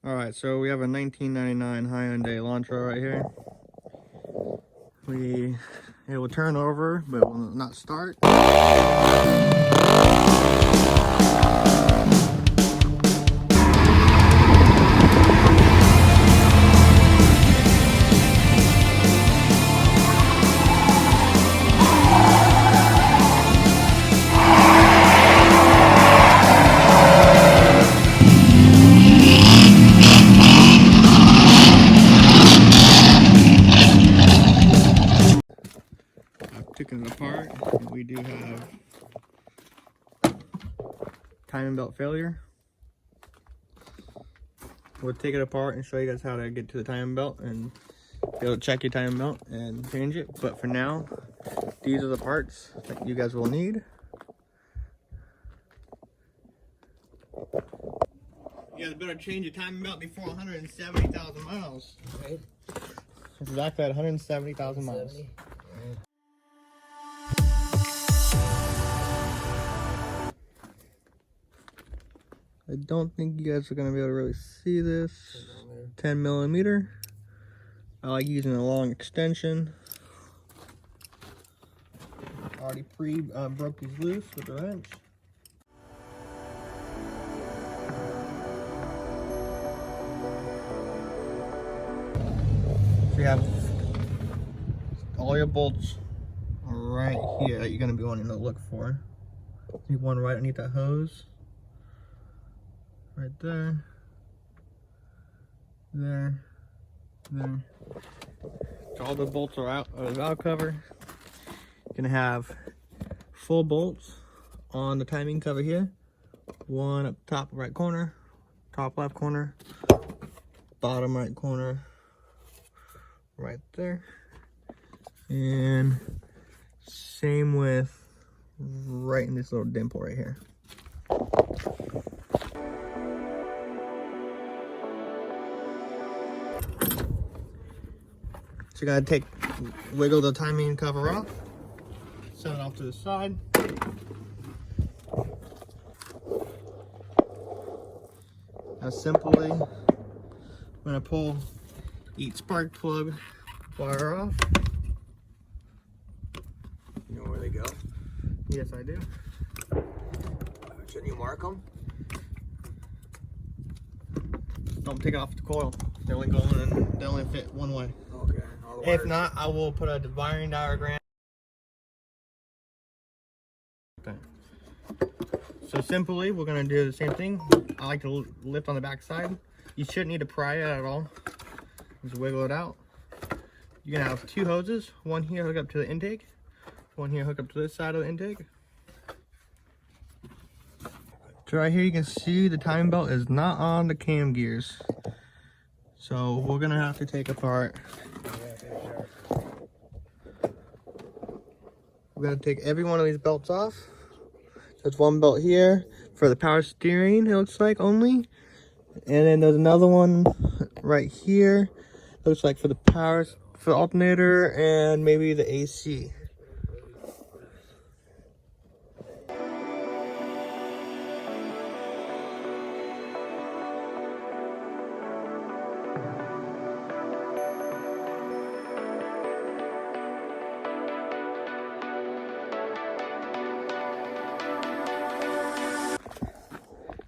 All right, so we have a 1999 Hyundai Elantra right here. It will turn over, but it will not start. I've taken it apart, and we do have timing belt failure. We'll take it apart and show you guys how to get to the timing belt and be able to check your timing belt and change it. But for now, these are the parts that you guys will need. You guys better change your timing belt before 170,000 miles. Right? It's exactly at 170,000 miles. I don't think you guys are gonna be able to really see this. 10 millimeter. I like using a long extension. Already broke these loose with the wrench. So you have all your bolts right here that you're gonna be wanting to look for. You need one right underneath that hose. Right there. There. There. So all the bolts are out of the valve cover. You're gonna have full bolts on the timing cover here. One up top right corner, top left corner, bottom right corner, right there. And same with right in this little dimple right here. So you gotta wiggle the timing cover off, set it off to the side. Now simply, I'm gonna pull each spark plug wire off. You know where they go? Yes, I do. Shouldn't you mark them? Don't take it off the coil. They only go in and they only fit one way. Okay. If not, I will put a wiring diagram. Okay. So simply, we're gonna do the same thing. I like to lift on the back side. You shouldn't need to pry it at all. Just wiggle it out. You're gonna have two hoses. One here hook up to the intake. One here hook up to this side of the intake. So right here you can see the timing belt is not on the cam gears. So we're gonna have to take apart. We're gonna take every one of these belts off. There's one belt here for the power steering, it looks like only. And then there's another one right here. Looks like for the power, for the alternator and maybe the AC.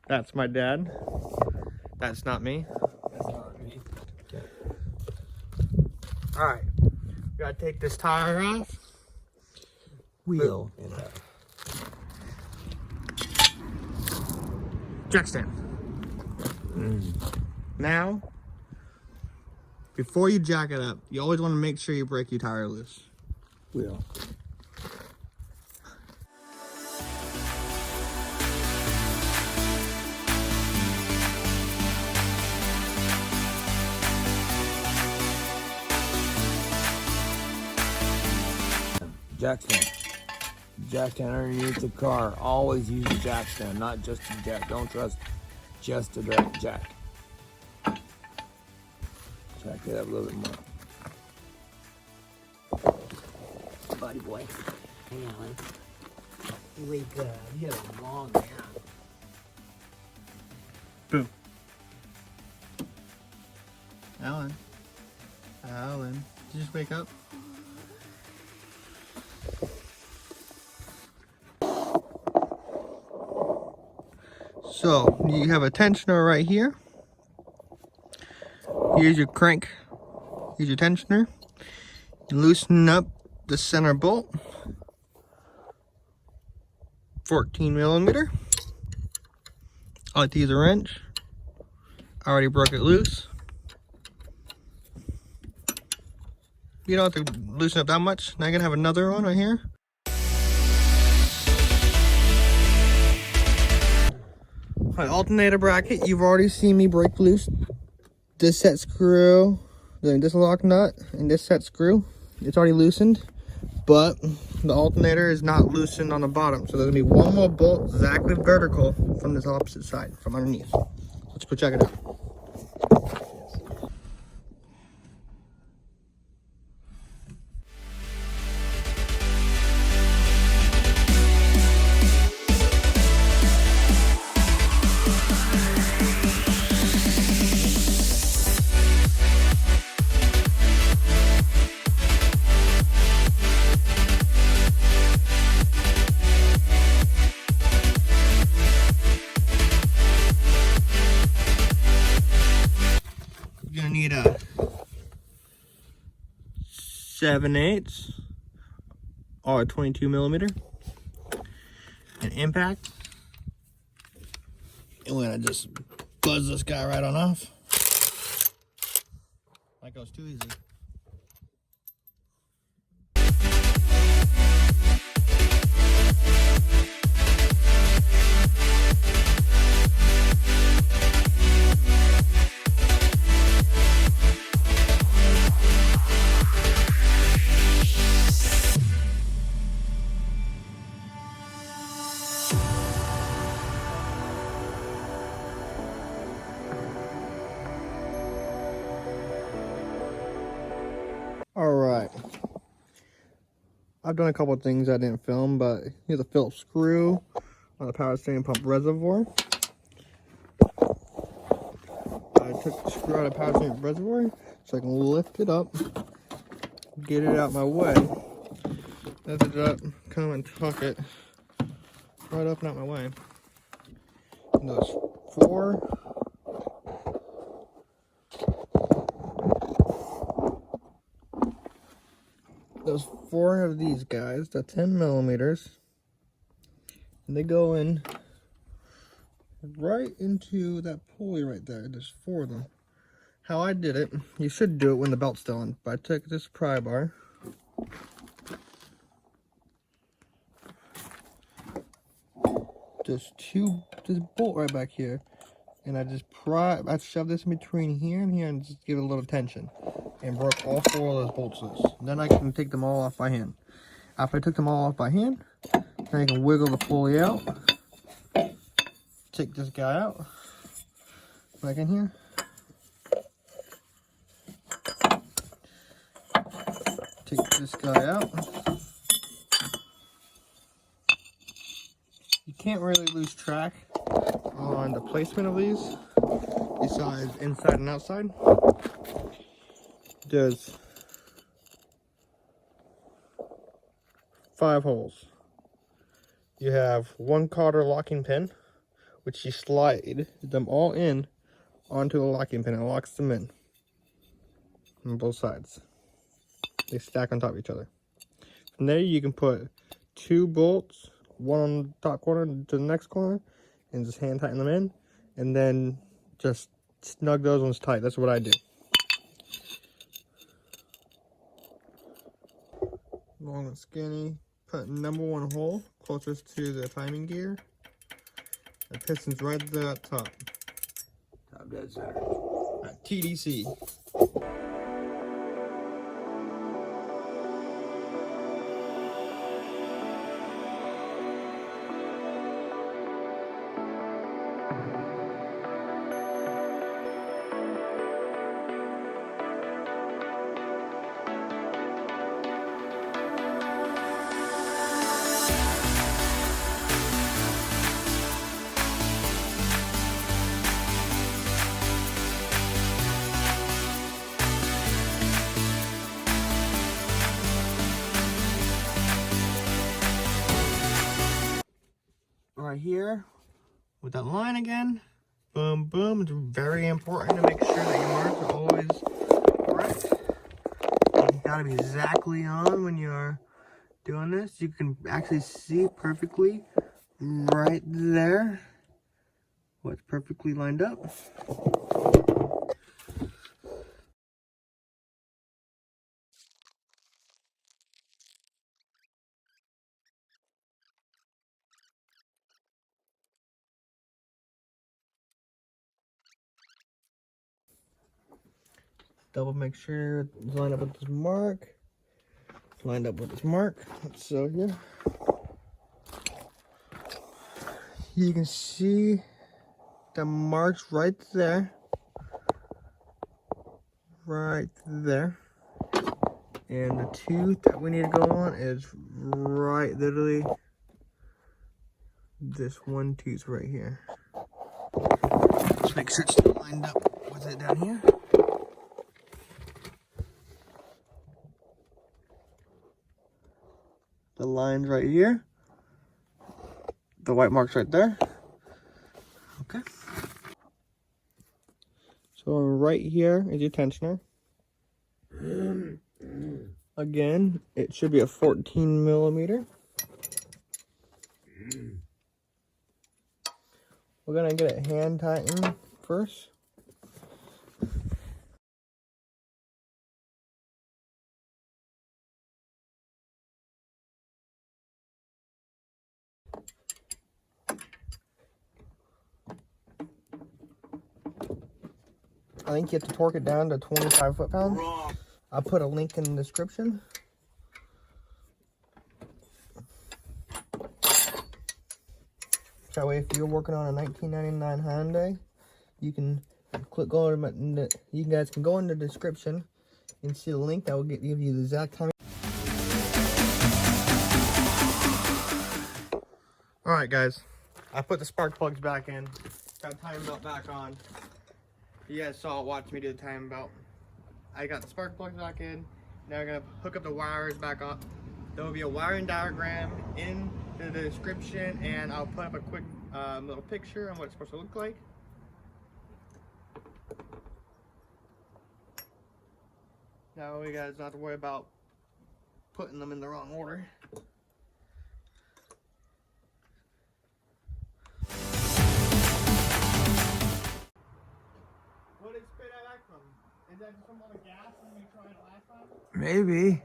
That's my dad. That's not me. That's not me. Okay. All right, we gotta take this tire off. Wheel. Jack stand. Now, before you jack it up, you always want to make sure you break your tire loose. Wheel. Jack stand. Jack stand underneath the car. Always use a jack stand, not just a jack. Don't trust just a direct jack. Jack it up a little bit more. Buddy boy. Hang on. Wake up. You have a long man. Boom. Alan. Alan. Did you just wake up? So, you have a tensioner right here. Here's your crank. Here's your tensioner. Loosen up the center bolt. 14 millimeter. I like to use a wrench. I already broke it loose. You don't have to loosen up that much. Now you're gonna have another one right here. Alright, alternator bracket. You've already seen me break loose this set screw, this lock nut, and this set screw. It's already loosened, but the alternator is not loosened on the bottom. So there's gonna be one more bolt exactly vertical from this opposite side, from underneath. Let's go check it out. You're gonna need a 7/8 or a 22 millimeter, an impact, and we're gonna just buzz this guy right on off. That goes too easy. Alright, I've done a couple of things I didn't film, but here's a Phillips screw on the power steering pump reservoir. I took the screw out of the power steering reservoir so I can lift it up, get it out my way, lift it up, come and tuck it right up and out my way. And those four of these guys, the 10 millimeters, and they go in right into that pulley right there. There's four of them. How I did it, you should do it when the belt's still on, but I took this pry bar, this bolt right back here, and I shoved this in between here and here and just give it a little tension, and broke all four of those bolts loose. Then I can take them all off by hand. After I took them all off by hand, then I can wiggle the pulley out, take this guy out, back in here, take this guy out. You can't really lose track on the placement of these, besides inside and outside. There's 5 holes. You have 1 quarter locking pin, which you slide them all in onto a locking pin and locks them in on both sides. They stack on top of each other. From there you can put 2 bolts, one on the top corner to the next corner, and just hand tighten them in, and then just snug those ones tight. That's what I do. Long and skinny. Put number 1 hole closest to the timing gear. The piston's right there at top. Top dead center. At TDC. right here with that line again. Boom, boom. It's very important to make sure that your marks are always correct. You gotta be exactly on when you're doing this. You can actually see perfectly right there what's perfectly lined up. Double make sure it's lined up with this mark. It's lined up with this mark. So here, you can see the marks right there. Right there. And the tooth that we need to go on is right, literally, this one tooth right here. Just make sure it's still lined up with it down here. The lines right here. The white marks right there. Okay. So right here is your tensioner. Again, it should be a 14 millimeter. We're gonna get it hand tightened first. I think you have to torque it down to 25 foot-pounds. I'll put a link in the description. That way, if you're working on a 1999 Hyundai, you can you guys can go in the description and see the link that will give you the exact time. All right, guys, I put the spark plugs back in. Got the timing belt back on. You guys saw it, watch me do the timing belt. I got the spark plugs back in. Now we're gonna hook up the wires back up. There will be a wiring diagram in the description, and I'll put up a quick little picture on what it's supposed to look like. Now you guys don't have to worry about putting them in the wrong order. What did it spit out from? Is that just from all the gas when we tried it last time? Maybe.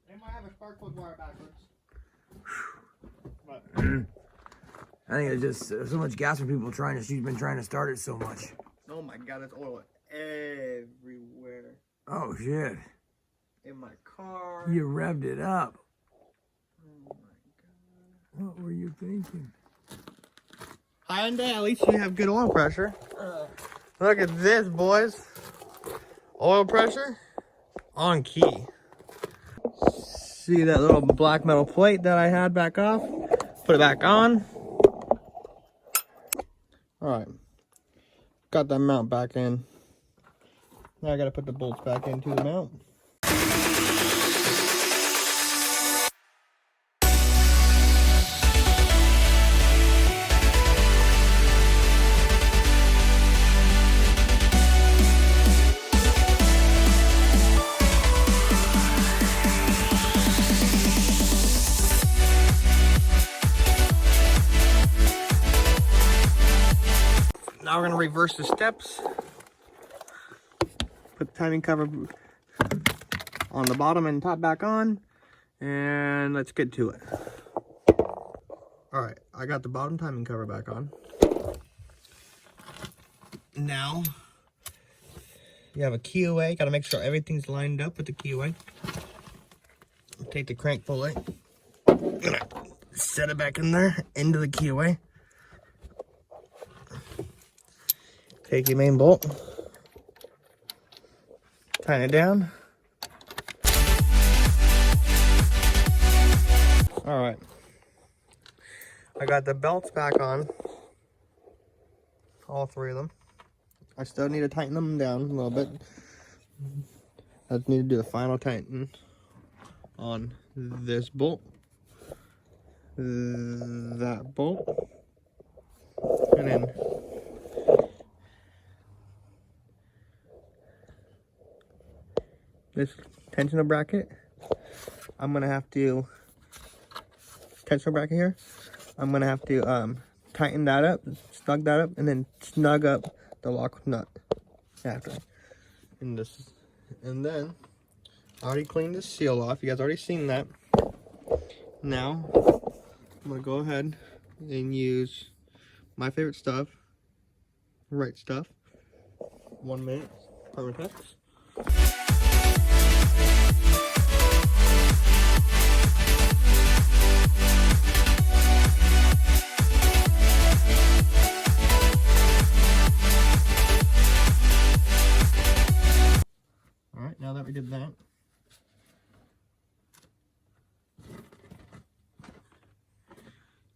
They might have a spark plug wire backwards. But I think it's just so much gas for people trying to. She's been trying to start it so much. oh my god, there's oil everywhere. Oh shit! In my car. You revved it up. Oh my god. What were you thinking? Hyundai, at least you have good oil pressure. Look at this, boys. Oil pressure on key. See that little black metal plate that I had back off? Put it back on. Alright. Got that mount back in. Now I gotta put the bolts back into the mount. Now we're gonna reverse the steps. Put the timing cover on the bottom and top back on, and let's get to it. All right, I got the bottom timing cover back on. Now, you have a keyway. Gotta make sure everything's lined up with the keyway. Take the crank pulley, set it back in there, into the keyway. Take your main bolt, tighten it down, Alright. I got the belts back on. All three of them. I still need to tighten them down a little bit. I just need to do the final tighten on this bolt, that bolt, and then this tensioner bracket. I'm gonna have to tensioner bracket here. I'm gonna have to tighten that up, snug that up, and then snug up the lock nut after. And then I already cleaned the seal off. You guys already seen that. Now I'm gonna go ahead and use my favorite stuff, right stuff. 1 minute, Permatex. All right, now that we did that,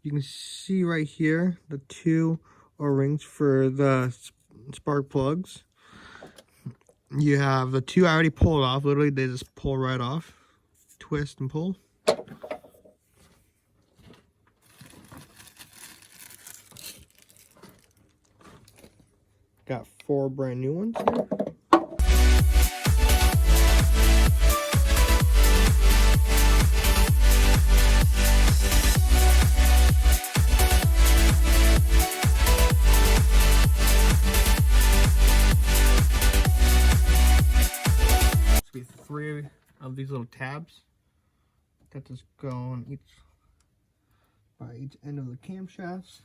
you can see right here the two O-rings for the spark plugs. You have the two I already pulled off. Literally, they just pull right off. Twist and pull. Got 4 brand new ones here. Three of these little tabs that just go on by each end of the camshafts.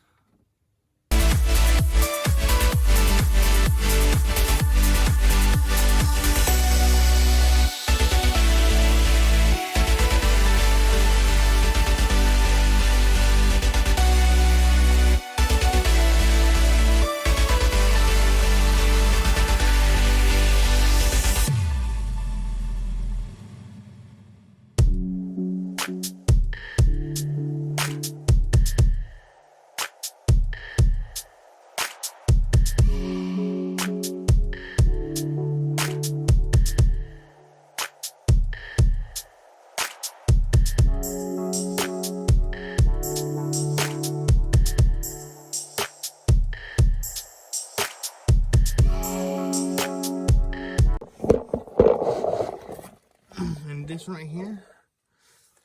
And this right here,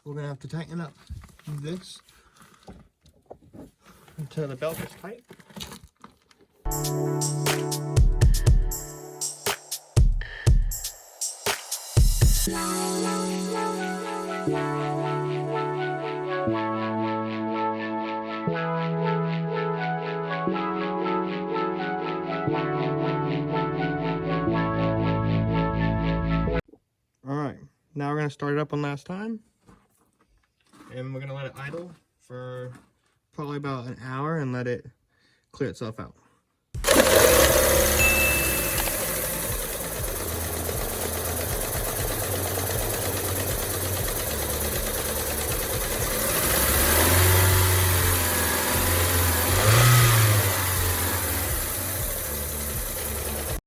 we're gonna have to tighten up this until the belt is tight. Alright, now we're going to start it up one last time, and we're going to let it idle for probably about an hour and let it clear itself out.